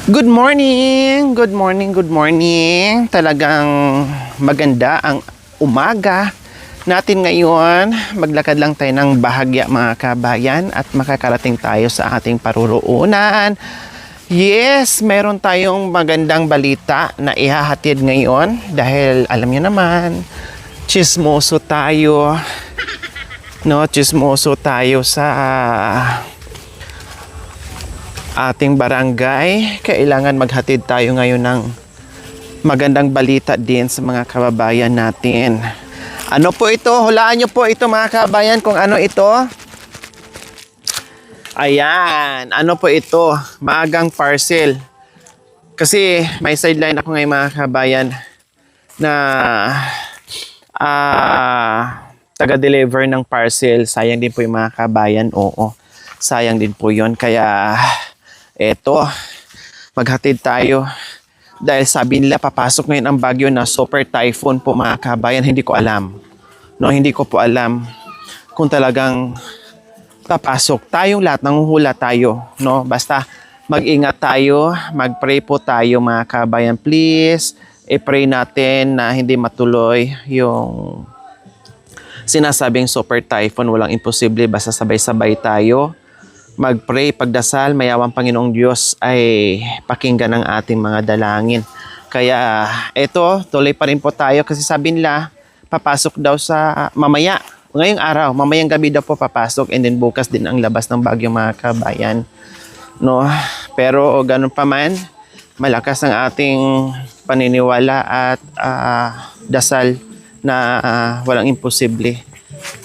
Good morning! Good morning, good morning. Talagang maganda ang umaga natin ngayon. Maglakad lang tayo ng bahagya mga kabayan at makakarating tayo sa ating paruroonan. Yes, meron tayong magandang balita na ihahatid ngayon dahil alam niyo naman, chismoso tayo. No, chismoso tayo sa ating barangay. Kailangan maghatid tayo ngayon ng magandang balita din sa mga kababayan natin. Ano po ito? Hulaan nyo po ito mga kababayan kung ano ito. Ayan. Ano po ito? Maagang parcel. Kasi may sideline ako ngayon mga kababayan na taga-deliver ng parcel. Sayang din po yung mga kabayan. Oo. Sayang din po yun. Kaya eto, maghatid tayo. Dahil sabi nila papasok ngayon ang bagyo na super typhoon po mga kabayan. Hindi ko alam. No, hindi ko po alam kung talagang papasok. Tayong lahat, nanguhula tayo. No? Basta mag-ingat tayo. Mag-pray po tayo mga kabayan. Please, i-pray natin na hindi matuloy yung sinasabing super typhoon. Walang imposible. Basta sabay-sabay tayo. Mag-pray, pagdasal, mayawang Panginoong Diyos ay pakinggan ang ating mga dalangin. Kaya eto, tuloy pa rin po tayo kasi sabi nila, papasok daw sa mamaya, ngayong araw, mamayang gabi daw po papasok and then bukas din ang labas ng bagyo mga kabayan. No? Pero ganun pa man, malakas ang ating paniniwala at dasal na walang imposible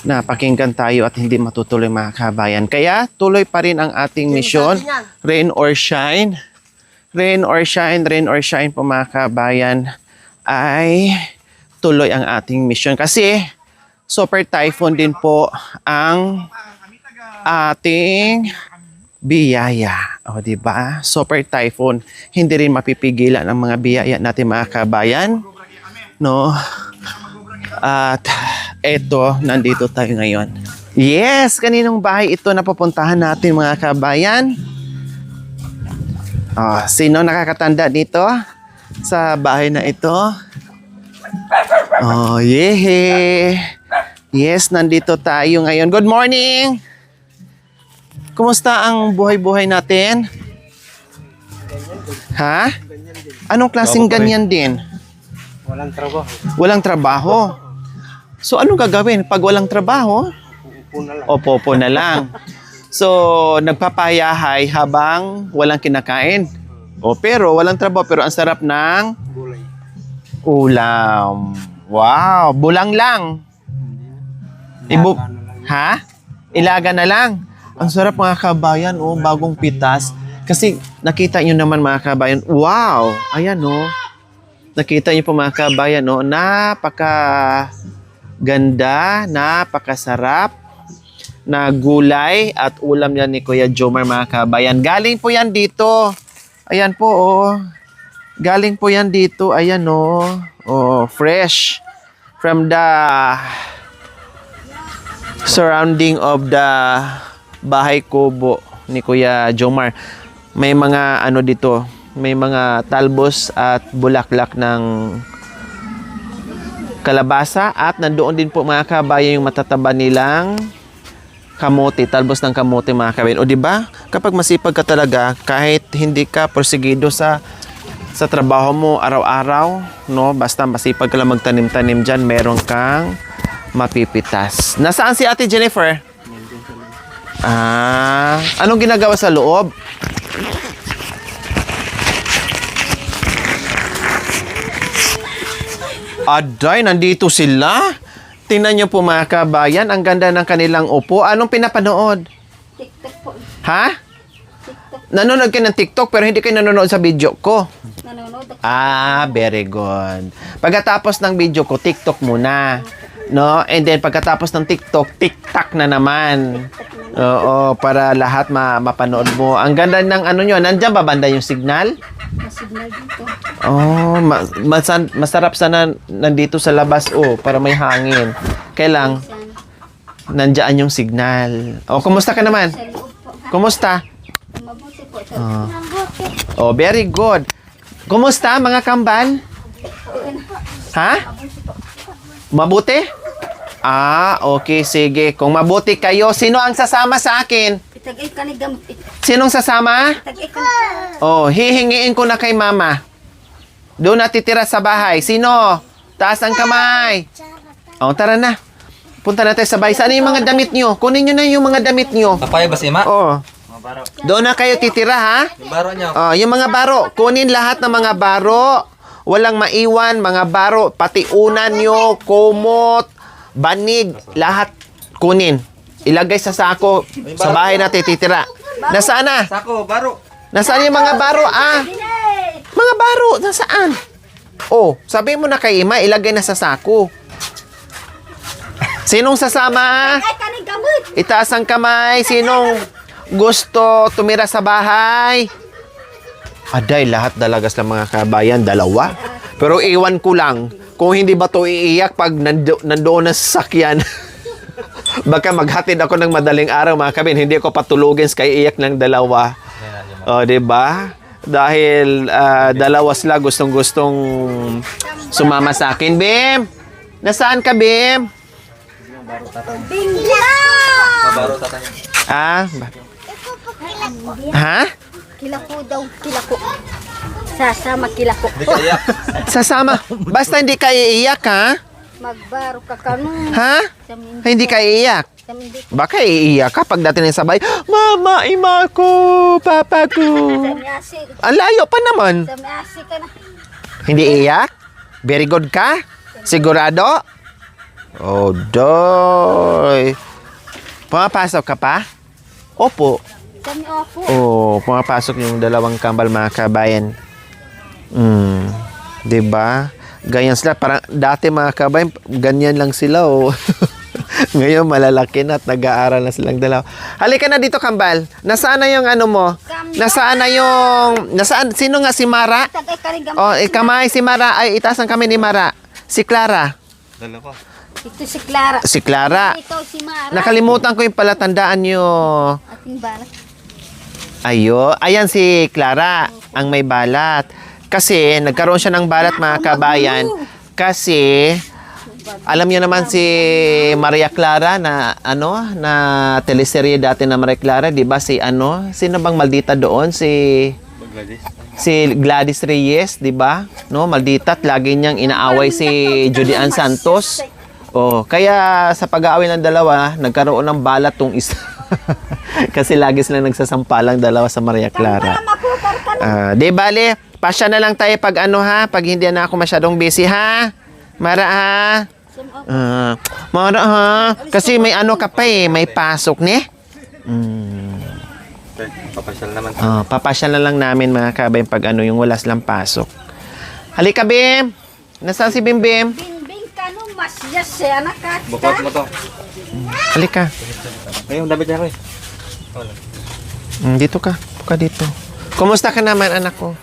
na pakinggan tayo at hindi matutuloy mga kabayan. Kaya tuloy pa rin ang ating misyon. Rain or shine. Rain or shine, rain or shine po mga kabayan ay tuloy ang ating misyon. Kasi super typhoon din po ang ating biyaya. O diba? Super typhoon. Hindi rin mapipigilan ang mga biyaya natin mga kabayan. No? At eto, nandito tayo ngayon. Yes, kaninong bahay ito na pupuntahan natin mga kabayan? Sino nakakatanda dito sa bahay na ito? Yeah. Yes, nandito tayo ngayon. Good morning! Kumusta ang buhay-buhay natin? Ha? Anong klaseng ganyan din? Walang trabaho. Walang trabaho? So, anong gagawin pag walang trabaho? Upo na lang. So, nagpapayahay habang walang kinakain. Pero walang trabaho, pero ang sarap ng Gulay. ulam. Wow, bulang lang. Ilaga na lang. Ha? Ilaga na lang. Ang sarap mga kabayan, bagong pitas. Kasi nakita nyo naman mga kabayan, wow, ayan Nakita nyo po mga kabayan, napaka ganda, napakasarap na gulay at ulam yan ni Kuya Jomar mga kabayan. Galing po yan dito. Ayan po, Galing po yan dito. Ayan, fresh. From the surrounding of the bahay kubo ni Kuya Jomar. May mga dito, may mga talbos at bulaklak ng kalabasa at nandoon din po mga kabayan yung matataba nilang kamote, talbos ng kamote mga kabayan. O di ba? Kapag masipag ka talaga, kahit hindi ka porsigido sa trabaho mo araw-araw, basta masipag ka lang magtanim-tanim diyan, meron kang mapipitas. Nasaan si Ate Jennifer? Anong ginagawa sa loob? Aday, nandito sila. Tingnan niyo po mga kabayan, ang ganda ng kanilang upo. Anong pinapanood? TikTok po. Ha? Nanonood kayo ng TikTok pero hindi kayo nanonood sa video ko. Nanonood ako. Very good. Pagkatapos ng video ko, TikTok muna. No? And then pagkatapos ng TikTok, TikTok na naman. Oo, para lahat mapanood mo. Ang ganda ng nyo. Nandiyan ba banda yung signal? Masignal dito. Masarap sana nandito sa labas para may hangin. Kailang Sana. nandiyan yung signal. Kumusta ka naman? Sa loob po. Kumusta? Mabuti po. Ah. Oh, very good. Kumusta mga kambal? Ha? Mabuti? Okay, sige. Kung mabuti kayo, sino ang sasama sa akin? Itagay ka ni gamit. Sinong sasama? Itagay ka. Oh, hihingiin ko na kay mama. Doon natitira sa bahay. Sino? Taas ang kamay. Oh, tara na. Punta na tayo sa bahay. Saan yung mga damit nyo? Kunin nyo na yung mga damit nyo. Papaya ba si Ima? Oh. Doon na kayo titira, ha? Yung baro niya. Oh, yung mga baro. Kunin lahat ng mga baro. Walang maiwan, mga baro. Pati unan nyo, kumot, banig, lahat kunin. Ilagay sa sako. Sa bahay natin titira. Nasaan na? Sako, baro. Nasaan yung mga baro, Mga baro, nasaan? Oh, sabi mo na kay Ima, ilagay na sa sako. Sinong sasama? Itagay ka ni gamit. Itaas ang kamay. Sinong gusto tumira sa bahay? Aday, lahat dalagas ng mga kabayan, dalawa. Pero iwan ko lang, kung hindi ba to iiyak pag nandoon na sa sakyan. Baka maghatid ako ng madaling araw, mga kabin. Hindi ako patulugin kay iyak ng dalawa. O, diba? Dahil dalawa sila gustong-gustong sumama sa akin. Bim! Nasaan ka, Bim? Bingla! Mabaro tatay. Ha? Kilako daw, kilako. Sasama kilako. Hindi ka iyak. Sasama. Basta hindi ka iiyak, ha? Magbaro ka kanong. Ha? Hindi ka iiyak. Samindi. Baka iiyak ka pag dating ng sabay, Mama, Ima ko, Papa ko. Samiasi. Ang layo pa naman. Samiasi ka na. Hindi iiyak? Very good ka? Sigurado? Oh, doy. Pumapasok ka pa? Opo. Sami ako. Oh, pumapasok yung dalawang kambal, mga kabayan. Diba? Ganyan sila. Parang dati, mga kabayan, ganyan lang sila, oh. Ngayon, malalaki na at nag-aaral na silang dalawa. Halika na dito, kambal. Nasaan na yung ano mo? Nasaan na yung... Sino nga si Mara? Itagay ka ni gamit. Oh, kamay si Mara. Ay, itaas ang kami ni Mara. Si Clara. Dalawa. Ito si Clara. Si Clara. Ito si Mara. Nakalimutan ko yung palatandaan nyo. Ating balat. Ayan si Clara, ang may balat. Kasi, nagkaroon siya ng balat, mga kabayan. Kasi, alam niyo naman si Maria Clara na, na teleserye dati na Maria Clara, di ba? Sino bang maldita doon? Si Gladys Reyes, di ba? No, maldita at lagi niyang inaaway si Judy Ann Santos. Oh, kaya sa pag-aaway ng dalawa, nagkaroon ng balat tong isa. Kasi lagi sila nagsasampalang dalawa sa Maria Clara. Maputar ka na. Di bale, pasya na lang tayo pag pag hindi na ako masyadong busy, ha? Mara, ha? Mara, ha? Kasi may ka pa may pasok, ne? Papasyal naman. Papasyal na lang namin, mga kabayan, pag yung wala silang pasok. Halika, Bim! Nasaan si Bim Bim? Bingbing ka no, mas yes siya anak ka. Bukot mo to. Halika. Ayun, damit niya ko eh. Dito ka. Puka dito. Kumusta ka naman, anak ko?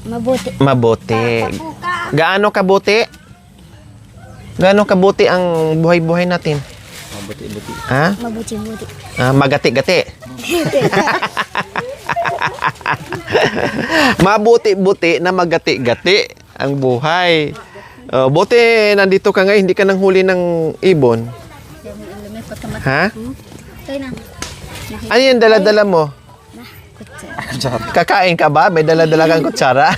Mabuti. Mabuti. Papuka. Gaano kabuti? Gaano kabuti ang buhay-buhay natin? Mabuti-buti. Ha? Mabuti-buti. Magati-gati. Mabuti-buti na magati-gati ang buhay. Buti nandito ka ngayon, hindi ka nang huli ng ibon. May patamat. Ha? Kaya na. Ano yung dala-dala mo? Kakain ka ba? May dala-dala kang kutsara?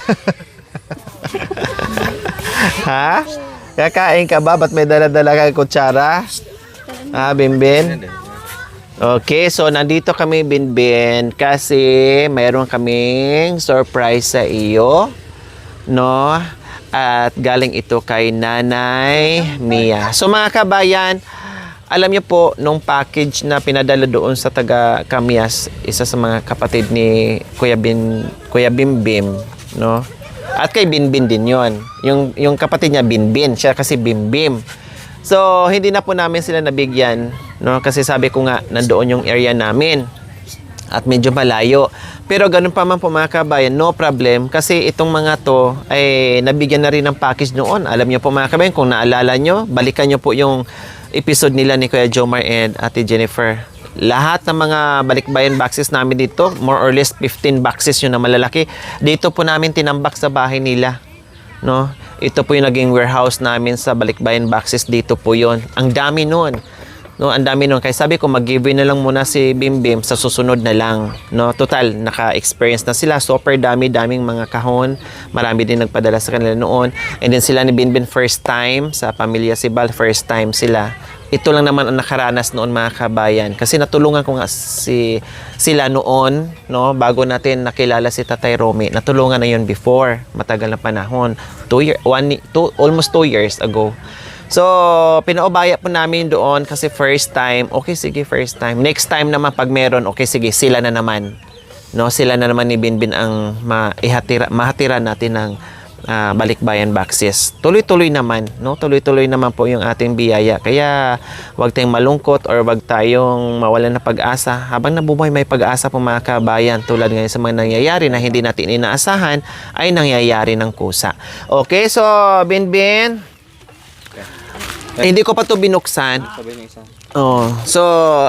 Ha? Kakain ka ba? Ba't may dala-dala kang kutsara? Binbin? Okay, so nandito kami, Binbin, kasi mayroon kaming surprise sa iyo, no? At galing ito kay Nanay Mia. So mga kabayan, alam niyo po, nung package na pinadala doon sa taga Camias, isa sa mga kapatid ni Kuya Bimbim, no? At kay Binbin din yon. Yung kapatid niya, Binbin. Siya kasi Bimbim. So, hindi na po namin sila nabigyan, no? Kasi sabi ko nga, nandoon yung area namin. At medyo malayo. Pero ganun pa man po, mga kabayan, no problem. Kasi itong mga to ay nabigyan na rin ng package noon. Alam niyo po, mga kabayan, kung naalala nyo, balikan nyo po yung episode nila ni Kuya Jomar and Ate Jennifer. Lahat ng mga balikbayan boxes namin dito, more or less 15 boxes yun na malalaki. Dito po namin tinambak sa bahay nila. No? Ito po yung naging warehouse namin sa balikbayan boxes. Dito po yun. Ang dami nun. No, ang dami nun. Kaya sabi ko, mag-giveaway na lang muna si Bimbim sa susunod na lang. No, total, naka-experience na sila. Super daming mga kahon. Marami din nagpadala sa kanila noon. And then sila ni Bimbim first time sa pamilya Sibal, first time sila. Ito lang naman ang nakaranas noon mga kabayan. Kasi natulungan ko nga sila noon, no, bago natin nakilala si Tatay Romy. Natulungan na yun before, matagal na panahon. Almost 2 years ago. So, pinaubaya po namin doon kasi first time. Okay, sige, first time. Next time naman pag meron, okay, sige, sila na naman. No, sila na naman ni Binbin ang mahatira natin ng balikbayan boxes. Tuloy-tuloy naman, no? Tuloy-tuloy naman po yung ating biyaya. Kaya, wag tayong malungkot or wag tayong mawalan ng pag-asa. Habang nabubuhay, may pag-asa po mga kabayan. Tulad ngayon sa mga nangyayari na hindi natin inaasahan, ay nangyayari ng kusa. Okay, so, Binbin, hindi ko pa to binuksan. Sabi niya isa. Oh, so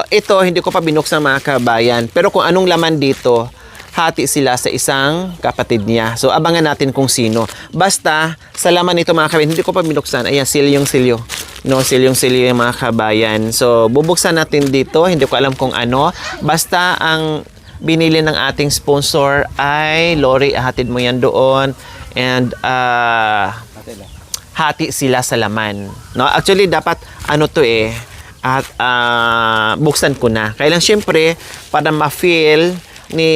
ito hindi ko pa binuksan mga kabayan. Pero kung anong laman dito, hati sila sa isang kapatid niya. So abangan natin kung sino. Basta sa laman nito mga kabayan, hindi ko pa binuksan. Ayan, silyong-silyo. No, silyong-silyo yung mga kabayan. So bubuksan natin dito. Hindi ko alam kung ano. Basta ang binili ng ating sponsor ay Lori, hatid mo yan doon. And hati sila sa laman. No, actually dapat ano to at buksan ko na. Kailan syempre para ma-feel ni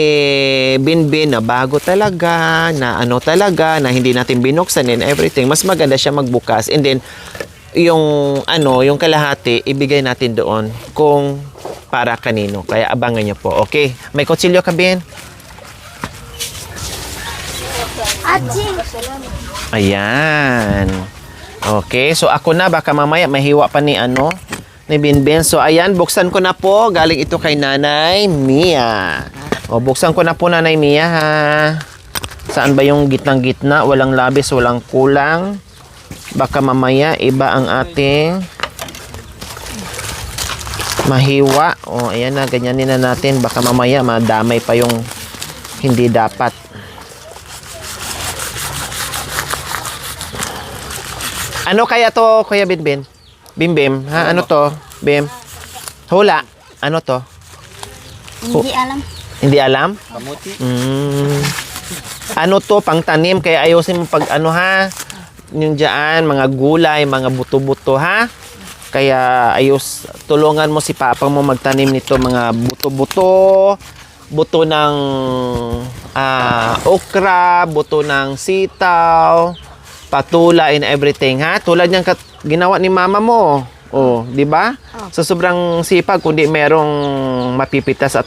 Binbin na bago talaga, na ano talaga, na hindi natin binuksan and everything. Mas maganda siya magbukas. And then yung yung kalahati ibigay natin doon kung para kanino. Kaya abangan niyo po. Okay. May kutsilyo ka, Bin? Ayan. Okay, so ako na, baka mamaya mahiwa pa ni Binbin. So ayan, buksan ko na po. Galing ito kay Nanay Mia. O, buksan ko na po Nanay Mia ha. Saan ba yung gitnang-gitna? Walang labis, walang kulang. Baka mamaya iba ang ating mahiwa. O, ayan na, ganyanin na natin. Baka mamaya madamay pa yung hindi dapat. Ano kaya to, Kuya Binbin? Bimbim, ha? Ano to? Bim? Hula. Ano to? Hindi alam. Hindi alam? Kamuti. Ano to? Pangtanim. Kaya ayusin mo pag ha? Yung dyan, mga gulay, mga buto-buto, ha? Kaya tulungan mo si Papa mo magtanim nito, mga buto-buto, buto ng okra, buto ng sitaw, patula and everything, ha? Tulad niyang ginawa ni mama mo. Oh, di ba? Sa sobrang sipag, kundi merong mapipitas at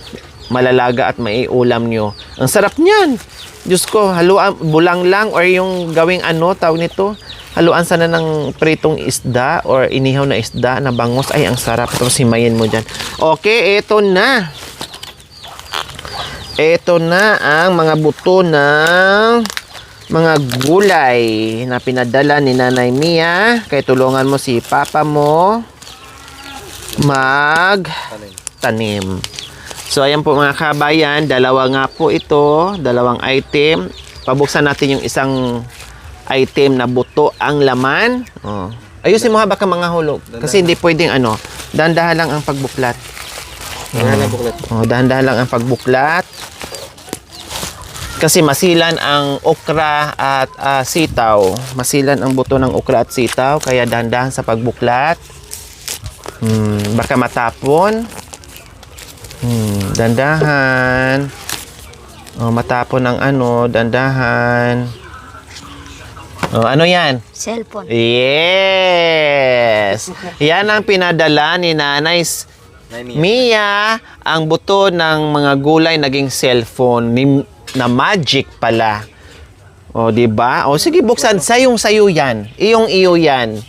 malalaga at maiulam nyo. Ang sarap niyan. Diyos ko, haluan, bulang lang or yung gawing tawag nito, haluan sana ng pritong isda or inihaw na isda na bangos. Ay, ang sarap. Tapos himayin mo dyan. Okay, eto na. Eto na ang mga buto ng mga gulay na pinadala ni Nanay Mia. Kaya tulungan mo si Papa mo magtanim. So ayan po mga kabayan, dalawa nga po ito, dalawang item. Pabuksan natin yung isang item na buto ang laman. Oh. Ayusin mo ha, baka mga hulog. Kasi hindi pwedeng dahan-dahan lang ang pagbuklat. Dahan-dahan lang ang pagbuklat. Kasi masilan ang okra at sitaw. Masilan ang buto ng okra at sitaw. Kaya dahan-dahan sa pagbuklat. Baka matapon. Dahan-dahan. Matapon ng dahan-dahan. Ano yan? Cellphone. Yes! Yan ang pinadala ni Nanay Mia. Ang buto ng mga gulay naging cellphone na magic pala. O, di ba? O, sige, buksan. Sayong-sayo yan. Iyong-iyo yan.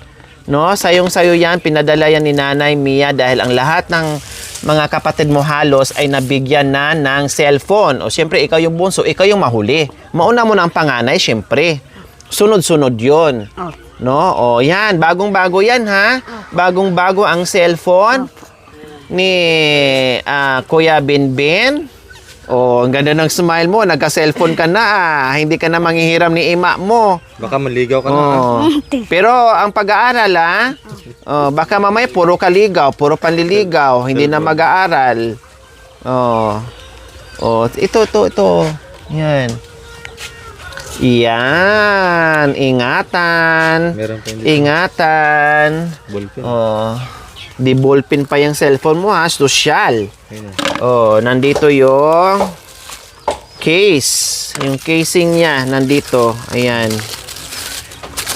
No? Sayong-sayo yan. Pinadala yan ni Nanay Mia dahil ang lahat ng mga kapatid mo halos ay nabigyan na ng cellphone. O, siyempre, ikaw yung bunso. Ikaw yung mahuli. Mauna mo na ang panganay, siyempre. Sunod-sunod yun. No? O, yan. Bagong-bago yan, ha? Bagong-bago ang cellphone. ni Kuya Binbin. Oh, ang ganda ng smile mo. Nagka-cellphone ka na. Hindi ka na manghihiram ni ima mo. Baka maligaw ka na. Oh. Pero ang pag-aaral, oh, baka mamaya puro kaligaw, puro panliligaw, hindi na mag-aaral. Oh. Oh, ito. Yan. Yan. Ingatan. Meron pa hindi. Ingatan. Ballpen. Oh. Di ballpen pa yung cellphone mo ha, social. Ayun na. Oh, nandito yung case. Yung casing niya nandito. Ayan.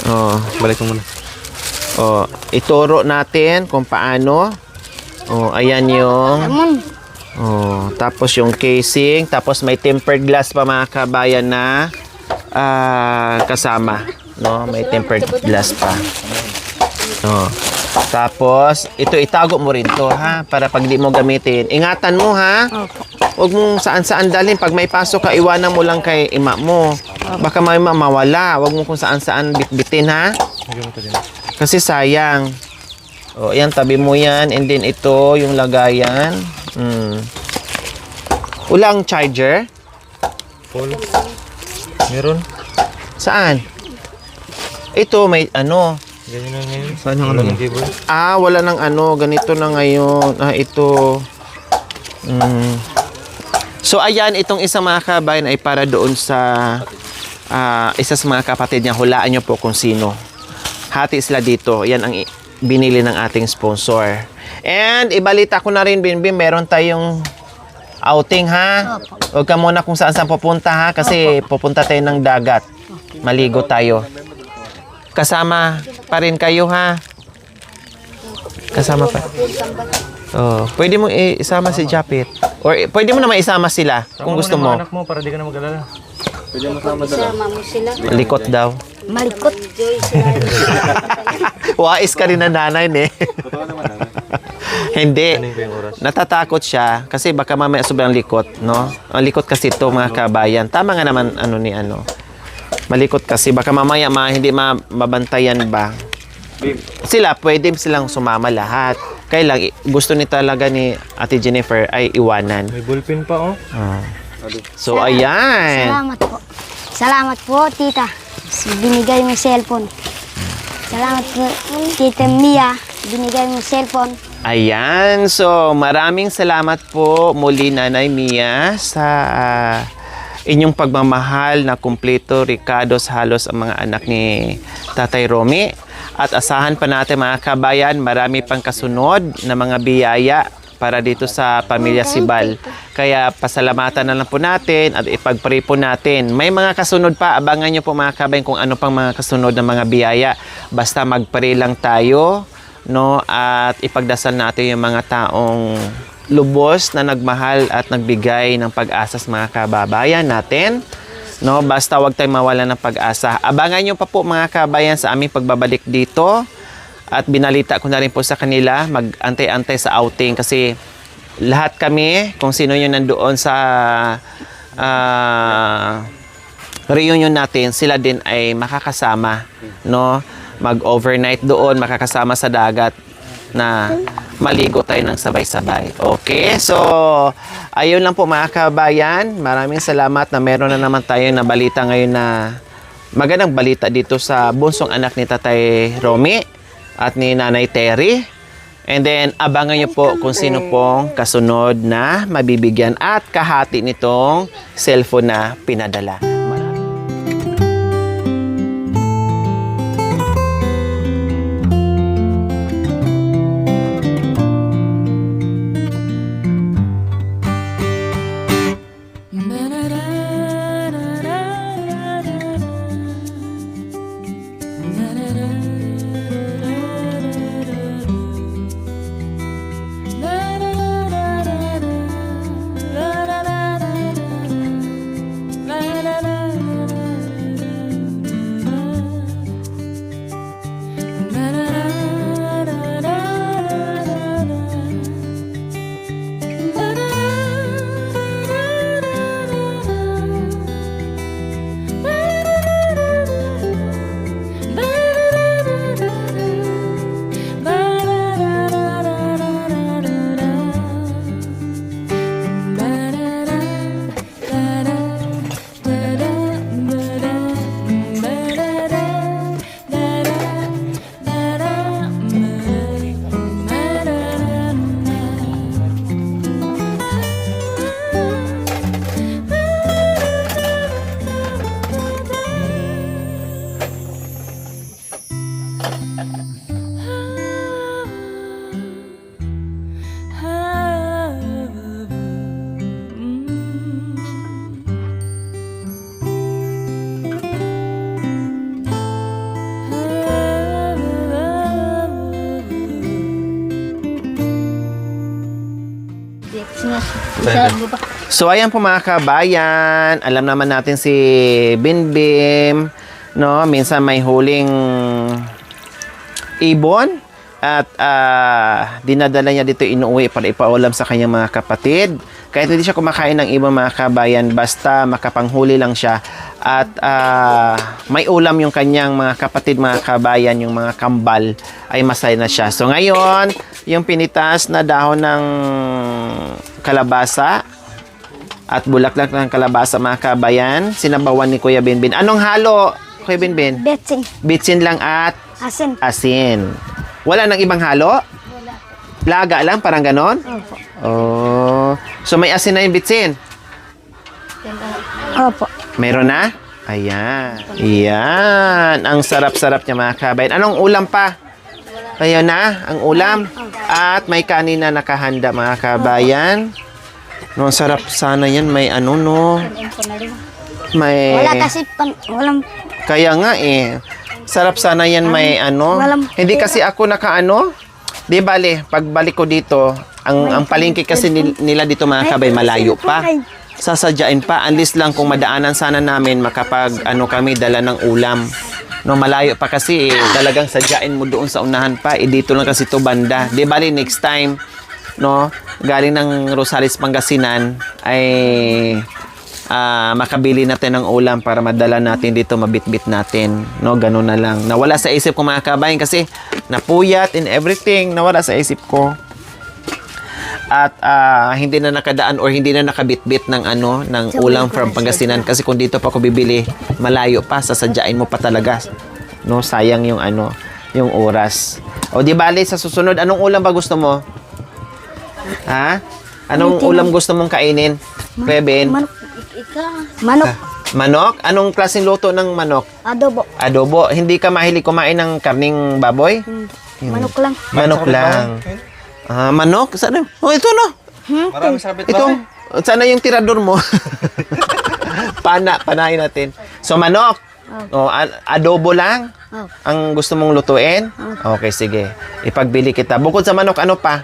Oh. Balik mo muna. Oh, ituro natin kung paano. Oh, ayan yung Lemon. oh, tapos yung casing, tapos may tempered glass pa mga kabayan na kasama, no? May tempered glass pa. Oh. Tapos ito itago mo rin to ha para pag di mo gamitin. Ingatan mo ha. Huwag mong saan-saan dalhin. Pag may pasok ka, iwanan mo lang kay ima mo. Baka may mawala. Huwag mo kung saan-saan bitbitin ha. Kasi sayang. O, yan, tabi mo yan. And then ito, yung lagayan. Ulang charger? Paul. Meron. Saan? Ito, may ano. Ganyan na ngayon. Saan yung Wala ano? ng cable. Wala ng ano. Ganito na ngayon. Ito. So, ayan, itong isang mga kabayan ay para doon sa isa sa mga kapatid niya. Hulaan niyo po kung sino. Hati sila dito. Yan ang binili ng ating sponsor. And ibalita ko na rin, Binbin, meron tayong outing ha. Huwag ka muna kung saan pupunta ha. Kasi pupunta tayo ng dagat. Maligo tayo. Kasama pa rin kayo ha. Kasama pa. Oh, pwede mo isama si Japit. Or pwede mo naman isama sila kung gusto mo. Anak mo para di ka na mag-alala. Pwede mo sama dala. Sama mo sila. Likot daw. Malikot. Joy sila. Wais ka rin na nanay, ne? Totoo naman. Hindi. Kaning pa yung oras. Natatakot siya kasi baka mamaya sobrang likot, no? Ang likot kasi ito, mga kabayan. Tama nga naman Malikot kasi baka mamaya hindi mabantayan ba. Sila pwede silang sumama lahat. Kaya lang gusto ni talaga ni Ate Jennifer ay iwanan. May ballpen pa oh. So ayan. Salamat po. Salamat po, tita. Binigay mo cellphone. Salamat po, tita Mia. Binigay mo cellphone. Ayan. So maraming salamat po muli Nanay Mia sa inyong pagmamahal na kumpleto, Ricardos, halos ang mga anak ni Tatay Romy. At asahan pa natin mga kabayan, marami pang kasunod na mga biyaya para dito sa Pamilya Sibal. Kaya pasalamatan na lang po natin at ipag-pray po natin. May mga kasunod pa, abangan nyo po mga kabayan kung ano pang mga kasunod na mga biyaya. Basta mag-pray lang tayo, no? At ipagdasal natin yung mga taong lubos na nagmahal at nagbigay ng pag-asa sa mga kababayan natin. No, basta wag tayong mawalan ng pag-asa. Abangan nyo pa po mga kabayan sa aming pagbabalik dito. At binalita ko na rin po sa kanila, mag-antay-antay sa outing kasi lahat kami, kung sino yung nandoon sa reunion natin, sila din ay makakasama, no? Mag-overnight doon, makakasama sa dagat na maligo tayo ng sabay-sabay. Okay? So, ayun lang po mga kabayan. Maraming salamat na meron na naman tayo na balita ngayon na magandang balita dito sa bunsong anak ni Tatay Romy at ni Nanay Terry. And then, abangan nyo po kung sino pong kasunod na mabibigyan at kahati nitong cellphone na pinadala. La la la So, ayan po mga kabayan. Alam naman natin si Binbim, no? Minsan may huling ibon at dinadala niya dito inuwi para ipaulam sa kanyang mga kapatid. Kahit hindi siya kumakain ng ibon mga kabayan, basta makapanghuli lang siya at may ulam yung kanyang mga kapatid mga kabayan, yung mga kambal, ay masaya na siya. So ngayon, yung pinitas na dahon ng kalabasa at bulaklak ng kalabasa mga kabayan, sinabawan ni Kuya Binbin. Anong halo, Kuya Binbin? Betsing. Bitsin lang at Asin. asin. Wala nang ibang halo? Laga lang, parang ganon? Opo. Oh. So may asin na yung bitsin? Opo. Meron na? Ayan. Ayan. Ang sarap-sarap niya mga kabayan. Anong ulam pa? Ayun na, ang ulam. At may kanin na nakahanda mga kabayan. No, sarap sana yan. May ano, no? May... Wala kasi walang Kaya nga eh. Sarap sana yan may ano. Hindi kasi ako nakaano. Di bale, pagbalik ko dito, ang palengke kasi nila dito mga kabay malayo pa. Sasadyain pa. Unless lang kung madaanan sana namin makapag ano kami dala ng ulam. No, malayo pa kasi talagang sadyain mo doon sa unahan pa. Dito lang kasi to banda. Di bale, next time, no, galing ng Rosales, Pangasinan ay makabili natin ng ulam para madala natin dito, mabitbit natin, no, ganun na lang. Nawala sa isip ko mga kabayan kasi napuyat in everything, nawala sa isip ko. At hindi na nakadaan or hindi na nakabitbit ng ano, ng ulam from Pangasinan kasi kung dito pa ako bibili, malayo pa, sasadyain mo pa talaga. No, sayang yung ano, yung oras. O di bale sa susunod, anong ulam ba gusto mo? Ha? Anong ulam gusto mong kainin? Beben? manok. Manok? Anong klaseng luto ng manok? Adobo. Adobo. Hindi ka mahilig kumain ng karning baboy? Manok lang. Manok lang. Manok? Saan? Oh, ito no. Marami sabit Ito. Sana yung tirador mo. Panahin natin. So, manok. Oh, adobo lang? Oh. Ang gusto mong lutuin? Okay, sige. Ipagbili kita. Bukod sa manok, ano pa?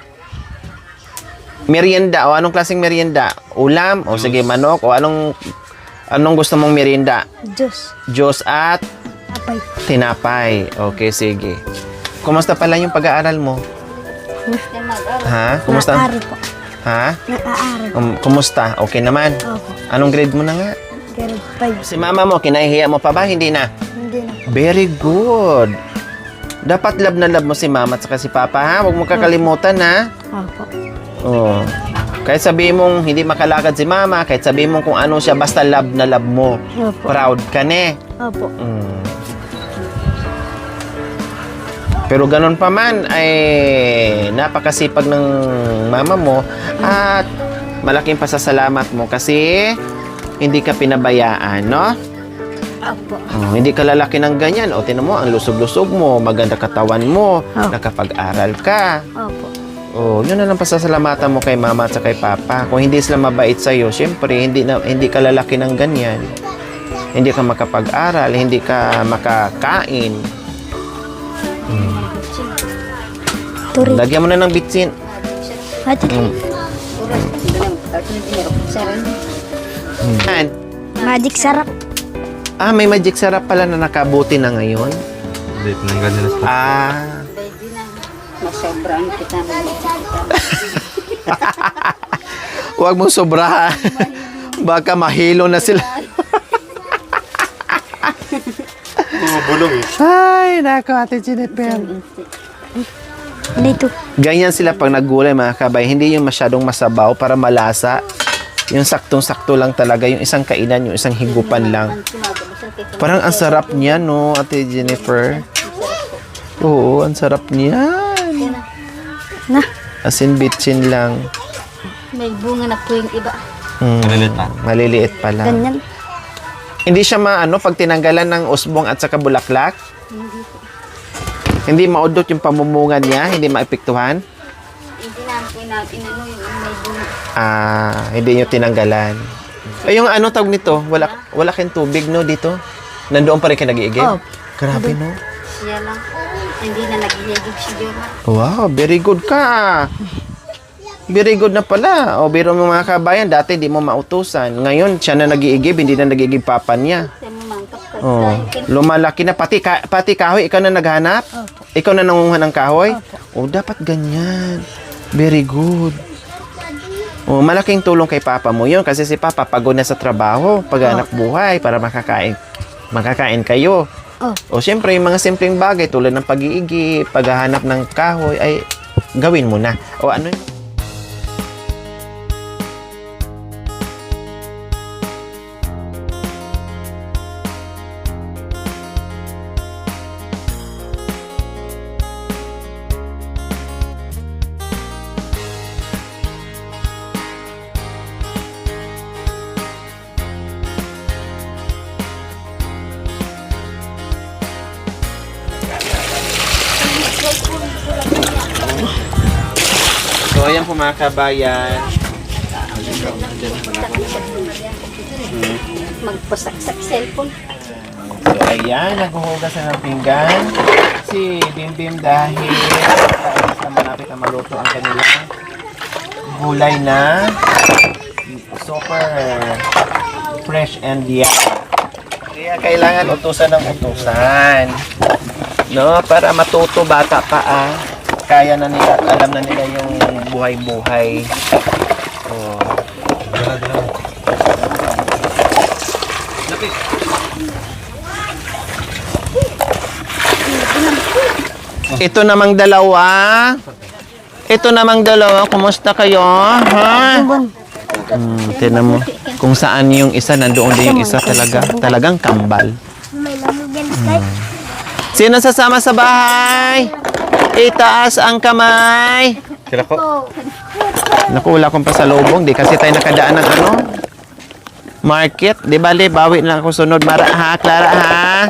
Merienda. O anong klaseng merienda? Ulam? O sige, manok? O anong gusto mong merienda? Juice. Diyos at Apay. tinapay. Okay, sige. Kumusta pala yung pag-aaral mo? Ha? Kumusta? Nag-aaral po. Ha? Nag-aaral. Kumusta? Okay naman? Opo. Anong grade mo na nga? Grade 5. Si mama mo, kinahihiya mo pa ba? Hindi na? Hindi na. Very good. Dapat love na love mo si mama at saka si papa, ha? Huwag mo kakalimutan, ha? Opo. Oh. Kahit sabihin mong hindi makalakad si mama, kahit sabihin mong kung ano siya, basta love na love mo. Opo. Proud ka, ne? Opo. Pero ganun pa man, ay napakasipag ng mama mo at malaking pasasalamat mo kasi hindi ka pinabayaan, no? Opo. Hindi ka lalaki ng ganyan. O, tinan mo, ang lusog-lusog mo, maganda katawan mo, Oh. nakapag-aral ka. Opo. Oh, yun na lang pasasalamatan mo kay mama at kay papa. Kung hindi sila mabait sa'yo, syempre, hindi ka lalaki ng ganyan. Hindi ka makapag-aral, hindi ka makakain. Turi. Lagyan mo na ng bitsin. Ate. Yan. Magic sarap. May magic sarap pala na nakabuti na ngayon. Hindi, tinanggal nila sa Masobrang kita Huwag mo sobrahan. Baka mahilo na sila. bulong eh. Ay, nako, Ate Jennifer. Dito. Ganyan sila pag naggulay mga kabay. Hindi yung masyadong masabaw para malasa. Yung saktong-sakto lang talaga. Yung isang kainan, yung isang higupan lang. Parang ang sarap niya, no, Ate Jennifer? Oo, ang sarap niya. Na. Asin bitchin lang. May bunga na po yung iba. Maliliit pa. Maliliit pa lang. Ganyan. Hindi siya pag tinanggalan ng usbong at saka bulaklak? Hindi maudot yung pamumungan niya? Hindi maepektuhan? Hindi namin po inano yung may bunga. Hindi nyo tinanggalan. Yung tawag nito? Wala kayong tubig, no, dito? Nandoon pa rin kayo nag-iigib? Oh. Grabe, no? Siya lang. Hindi na nagihigig si Joma. Wow, very good ka. very good na pala. O, biro mo mga kabayan, dati di mo mautusan. Ngayon, siya na nag-iigib, hindi na nag-iigib papa niya. Sa mamangkap ka. Oh, lumalaki na. Pati kahoy, ikaw na naghanap? Ikaw na nangunguha ng kahoy? O, dapat ganyan. Very good. O, malaking tulong kay papa mo yun kasi si papa pagod na sa trabaho, paghanap buhay para makakain kayo. O, syempre, yung mga simpleng bagay tulad ng pag-iigi, paghahanap ng kahoy, ay gawin mo na. O, ano yun? So, ayan po mga kabayan. Magpasaksak cellphone. So, ayan, naghuhugas na ng pinggan. Si Bimbim dahil sa malapit na maluto ang kanilang gulay na super fresh and young. Kaya kailangan utusan ng utusan. No, para matuto bata pa kaya na nila, alam na nila yung buhay-buhay. Oh. Ito namang dalawa. Kumusta kayo? Ha? Tingnan mo. Kung saan yung isa, nandoon din yung isa talaga. Talagang kambal. Sino sasama sa bahay? Itaas ang kamay. Sila ko. Naku, wala akong pasalubong. Di kasi tayo nakadaan ng ano? Market. Di bali, bawi na lang ako sunod. Ha, Clara, ha?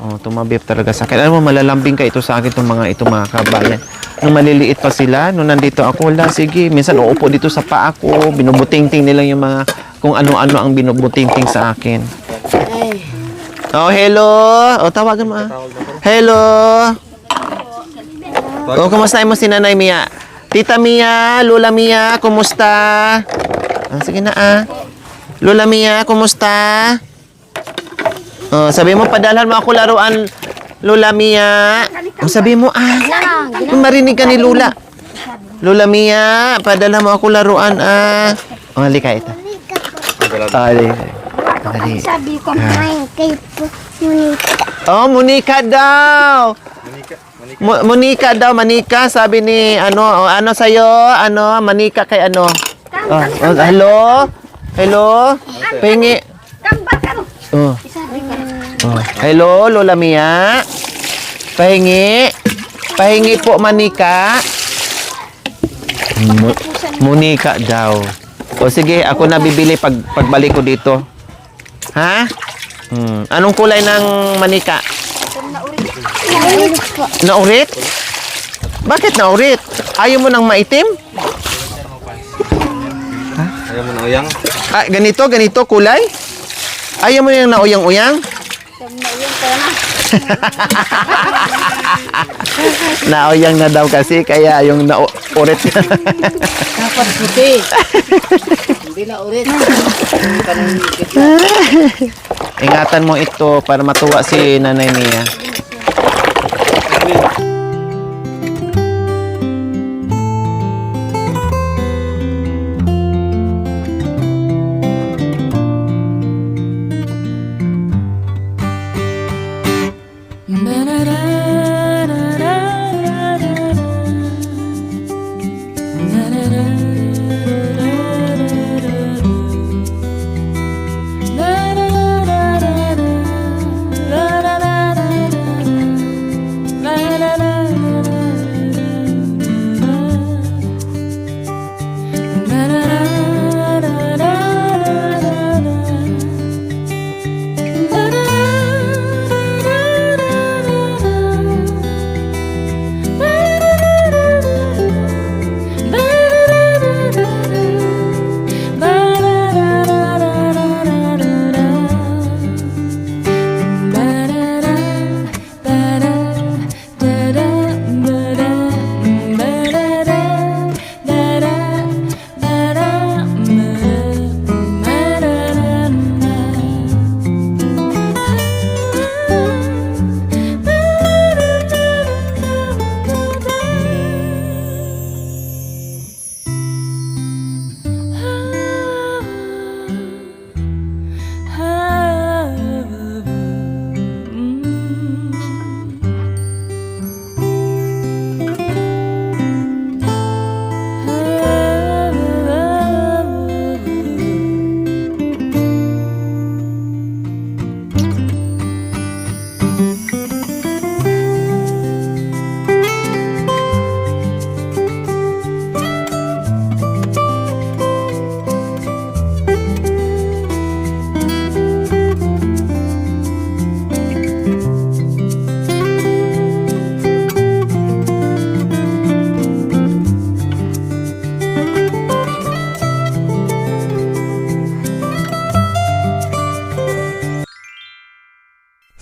Oh, tumabip talaga sa akin. Alam mo, malalambing ka ito sa akin itong mga kabayan. Nung maliliit pa sila, nung nandito ako, wala, sige. Minsan, uupo dito sa paa ko. Binubuting-ting nila yung mga, kung ano-ano ang binubuting-ting sa akin. Oh, hello. Oh, tawagan mo, Hello. Oh, kumusta mo si Nanay Mia? Tita Mia, Lola Mia, kumusta? Sige na, Lola Mia, kumusta? Oh, sabi mo, padalhan mo ako laruan, Lola Mia. Oh, sabi mo, marinig ka ni Lola. Lola Mia, padalhan mo ako laruan, Oh, halika ito. Dali. Sabi ko, main kay Monica. Oh, Monica daw. Monica daw, Manika, sabi ni, ano sa'yo, Manika kay ano. Hello? Hello? Pahingi. Hello, Lola Mia? Pahingi po, Manika. Monica daw. O sige, ako na bibili pagbalik ko dito. Ha? Anong kulay ng Manika? Naurit? Bakit naurit? Ayaw mo ng maitim? Ayaw mo na uyang? Ganito kulay? Ayaw mo yung nauyang-uyang? Nauyang na daw kasi, kaya yung naurit. Dapat puti. Hindi na ulit. Ingatan mo ito para matuwa si Nanay Mia. La la la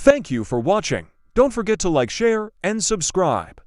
Thank you for watching. Don't forget to like, share, and subscribe.